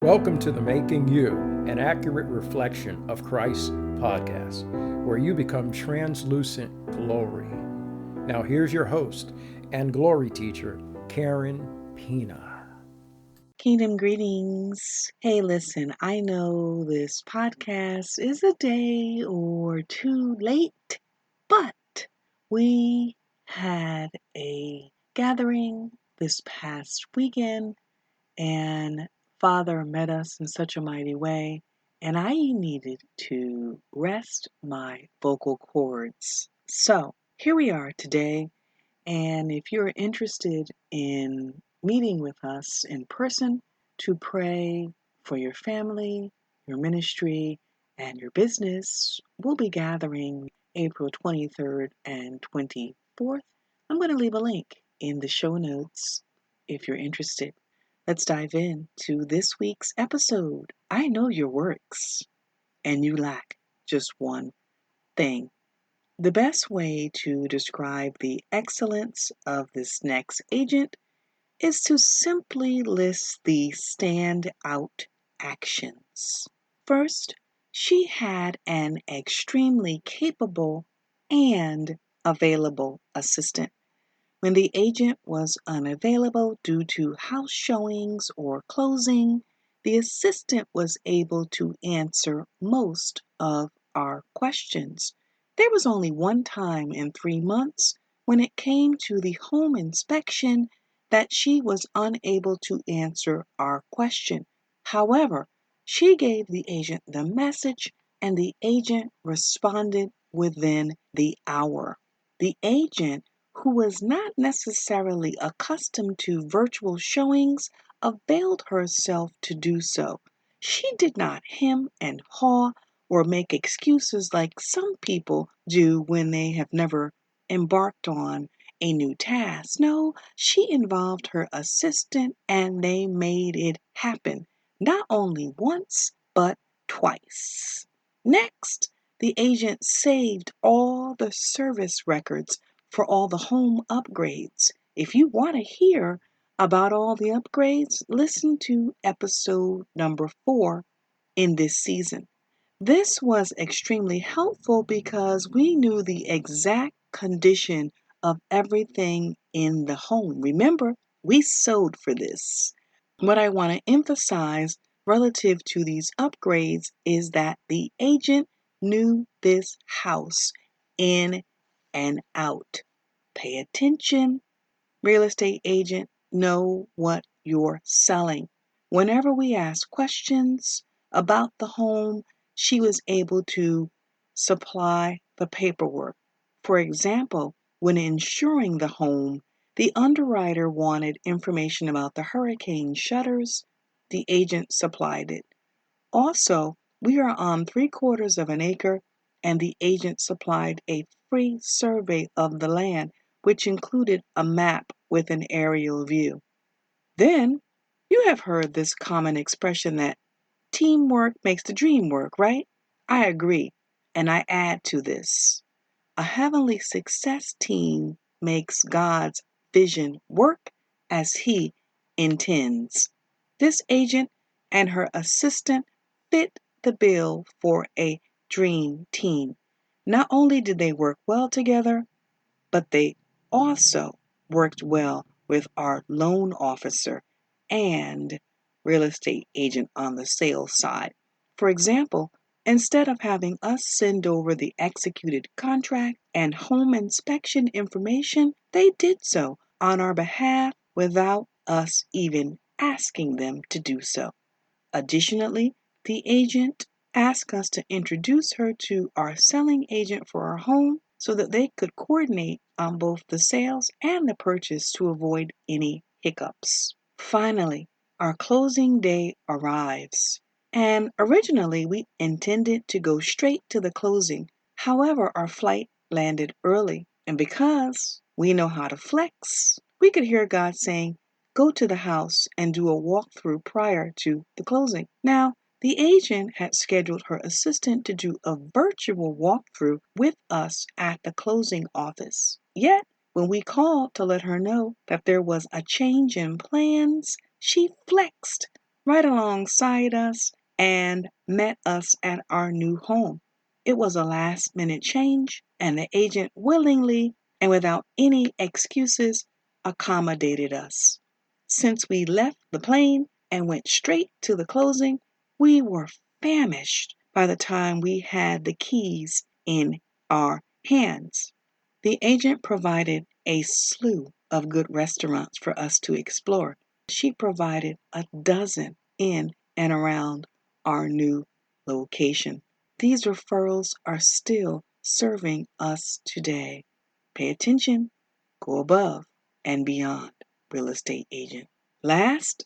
Welcome to the Making You, an accurate reflection of Christ podcast, where you become translucent glory. Now here's your host and glory teacher, Karen Pina. Kingdom greetings. Hey, listen, I know this podcast is a day or two late, but we had a gathering this past weekend and Father met us in such a mighty way, and I needed to rest my vocal cords. So here we are today, and if you're interested in meeting with us in person to pray for your family, your ministry, and your business, we'll be gathering April 23rd and 24th. I'm going to leave a link in the show notes if you're interested. Let's dive in to this week's episode. I know your works, and you lack just one thing. The best way to describe the excellence of this next agent is to simply list the standout actions. First, she had an extremely capable and available assistant. When the agent was unavailable due to house showings or closing, the assistant was able to answer most of our questions. There was only one time in 3 months when it came to the home inspection that she was unable to answer our question. However, she gave the agent the message and the agent responded within the hour. The agent, who was not necessarily accustomed to virtual showings, availed herself to do so. She did not hem and haw or make excuses like some people do when they have never embarked on a new task. No, she involved her assistant and they made it happen, not only once, but twice. Next, the agent saved all the service records for all the home upgrades. If you want to hear about all the upgrades, listen to episode number 4 in this season. This was extremely helpful because we knew the exact condition of everything in the home. Remember, we sewed for this. What I want to emphasize relative to these upgrades is that the agent knew this house in and out. Pay attention, real estate agent, know what you're selling. Whenever we asked questions about the home, she was able to supply the paperwork. For example, when insuring the home, the underwriter wanted information about the hurricane shutters. The agent supplied it. Also, we are on 3/4 of an acre, and the agent supplied a free survey of the land, which included a map with an aerial view. Then, you have heard this common expression that teamwork makes the dream work, right? I agree, and I add to this. A heavenly success team makes God's vision work as He intends. This agent and her assistant fit the bill for a dream team. Not only did they work well together, but they also worked well with our loan officer and real estate agent on the sales side. For example, instead of having us send over the executed contract and home inspection information, they did so on our behalf without us even asking them to do so. Additionally, the agent asked us to introduce her to our selling agent for our home so that they could coordinate on both the sales and the purchase to avoid any hiccups. Finally, our closing day arrives. And originally, we intended to go straight to the closing. However, our flight landed early. And because we know how to flex, we could hear God saying, "Go to the house and do a walkthrough prior to the closing." Now, the agent had scheduled her assistant to do a virtual walkthrough with us at the closing office. Yet, when we called to let her know that there was a change in plans, she flexed right alongside us and met us at our new home. It was a last-minute change, and the agent willingly and without any excuses accommodated us. Since we left the plane and went straight to the closing, we were famished by the time we had the keys in our hands. The agent provided a slew of good restaurants for us to explore. She provided a dozen in and around our new location. These referrals are still serving us today. Pay attention, go above and beyond, real estate agent. Last,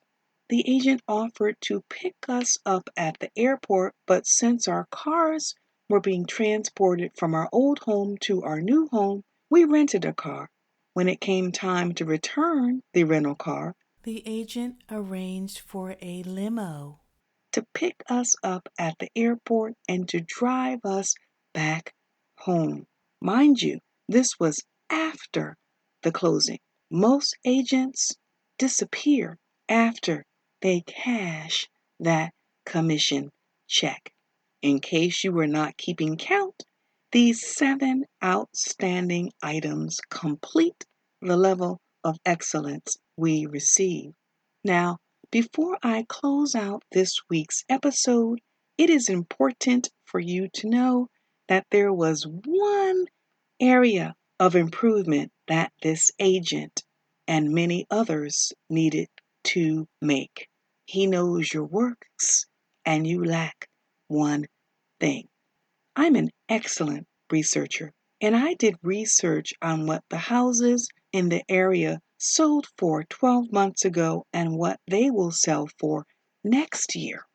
the agent offered to pick us up at the airport, but since our cars were being transported from our old home to our new home, we rented a car. When it came time to return the rental car, the agent arranged for a limo to pick us up at the airport and to drive us back home. Mind you, this was after the closing. Most agents disappear after they cash that commission check. In case you were not keeping count, these 7 outstanding items complete the level of excellence we receive. Now, before I close out this week's episode, it is important for you to know that there was one area of improvement that this agent and many others needed to make. He knows your works, and you lack one thing. I'm an excellent researcher, and I did research on what the houses in the area sold for 12 months ago and what they will sell for next year.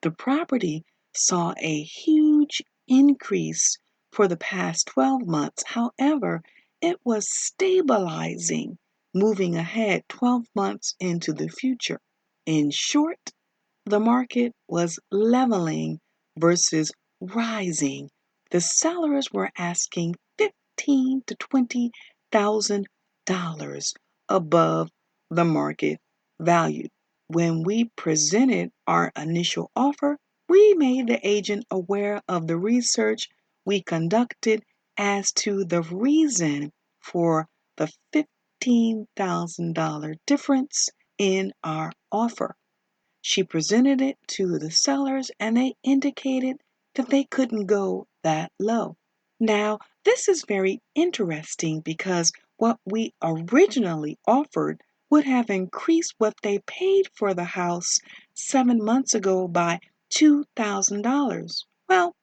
The property saw a huge increase for the past 12 months. However, it was stabilizing, moving ahead 12 months into the future. In short, the market was leveling versus rising. The sellers were asking $15,000 to $20,000 above the market value. When we presented our initial offer, we made the agent aware of the research we conducted as to the reason for the $15,000 difference in our offer. She presented it to the sellers and they indicated that they couldn't go that low. Now, this is very interesting because what we originally offered would have increased what they paid for the house 7 months ago by $2,000. Well,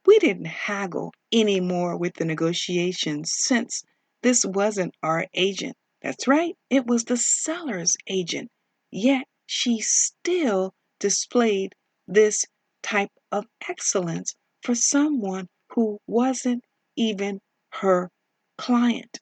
we didn't haggle any more with the negotiations since this wasn't our agent. That's right, it was the seller's agent. Yet she still displayed this type of excellence for someone who wasn't even her client.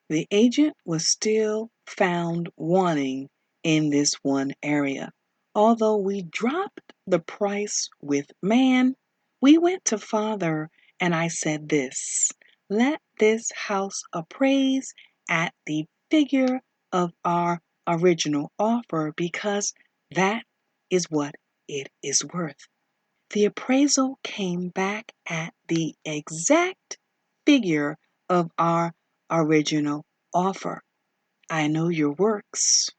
The agent was still found wanting in this one area. Although we dropped the price with man, we went to Father and I said this: let this house appraise at the figure of our original offer because that is what it is worth. The appraisal came back at the exact figure of our original offer. I know your works,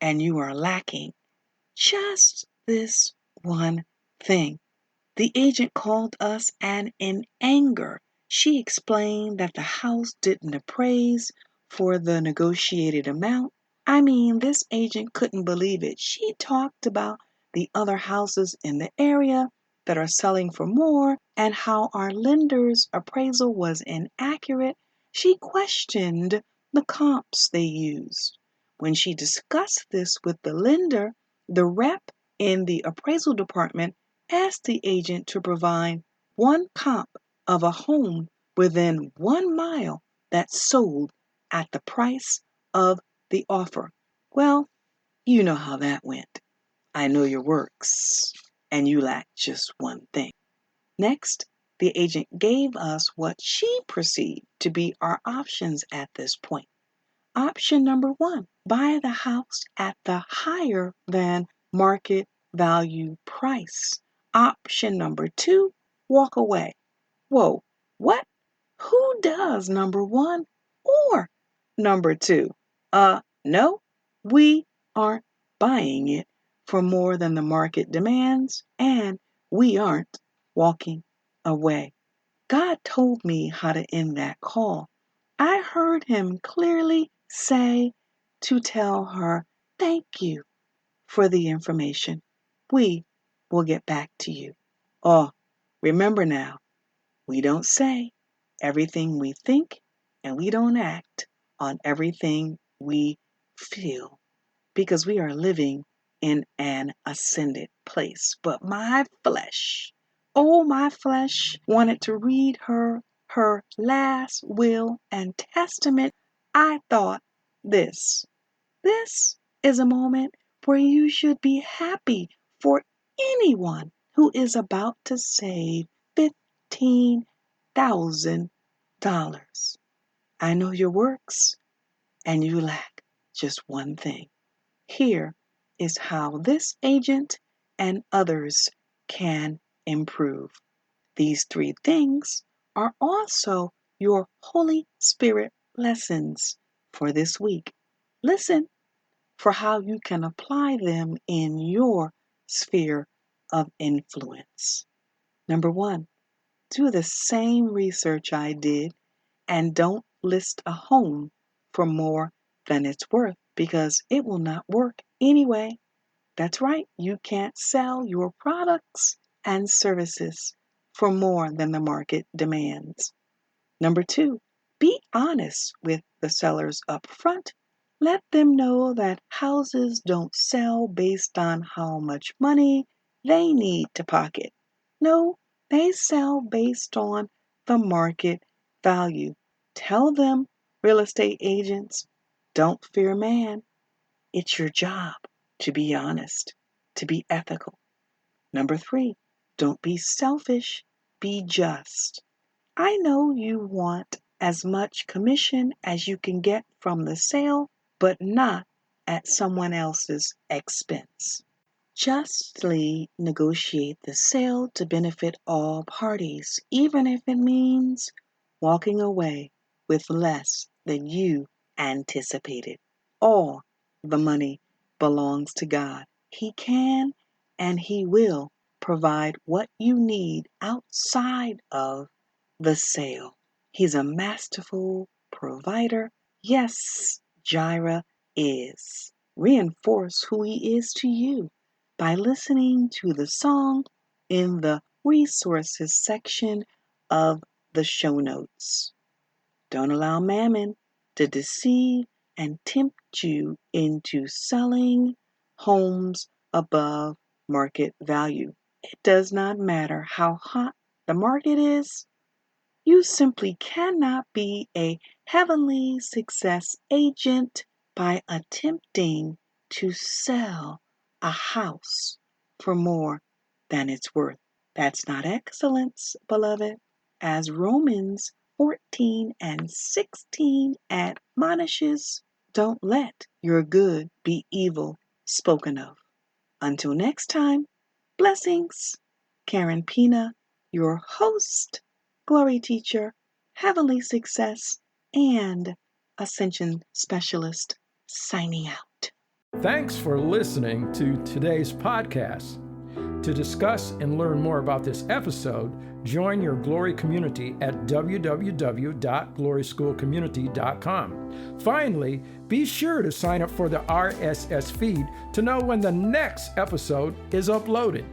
and you are lacking just this one thing. The agent called us, and in anger, she explained that the house didn't appraise for the negotiated amount. I mean, this agent couldn't believe it. She talked about the other houses in the area that are selling for more and how our lender's appraisal was inaccurate. She questioned the comps they used. When she discussed this with the lender, the rep in the appraisal department asked the agent to provide one comp of a home within 1 mile that sold at the price of the offer. Well, you know how that went. I know your works, and you lack just one thing. Next, the agent gave us what she perceived to be our options at this point. Option number 1, buy the house at the higher than market value price. Option number 2, walk away. Whoa, what? Who does number 1 or number 2? No, we aren't buying it for more than the market demands, and we aren't walking away. God told me how to end that call. I heard him clearly say to tell her, "Thank you for the information. We will get back to you." Oh, remember now, we don't say everything we think, and we don't act on everything we feel, because we are living in an ascended place. But my flesh, oh, my flesh wanted to read her last will and testament. I thought this is a moment where you should be happy for anyone who is about to save $15,000. I know your works, and you lack just one thing. Here is how this agent and others can improve. These 3 things are also your Holy Spirit lessons for this week. Listen for how you can apply them in your sphere of influence. Number 1, do the same research I did and don't list a home for more than it's worth, because it will not work anyway. That's right, you can't sell your products and services for more than the market demands. Number 2, be honest with the sellers up front. Let them know that houses don't sell based on how much money they need to pocket. No, they sell based on the market value. Tell them, real estate agents, don't fear man. It's your job to be honest, to be ethical. Number 3, don't be selfish, be just. I know you want as much commission as you can get from the sale, but not at someone else's expense. Justly negotiate the sale to benefit all parties, even if it means walking away with less than you anticipated. All the money belongs to God. He can and He will provide what you need outside of the sale. He's a masterful provider. Yes, Jireh is. Reinforce who He is to you by listening to the song in the resources section of the show notes. Don't allow mammon to deceive and tempt you into selling homes above market value. It does not matter how hot the market is. You simply cannot be a heavenly success agent by attempting to sell a house for more than it's worth. That's not excellence, beloved. As Romans 14 and 16 admonishes, don't let your good be evil spoken of. Until next time, blessings. Karen Pina, your host, Glory Teacher, Heavenly Success, and Ascension Specialist, signing out. Thanks for listening to today's podcast. To discuss and learn more about this episode, join your Glory community at www.gloryschoolcommunity.com. Finally, be sure to sign up for the RSS feed to know when the next episode is uploaded.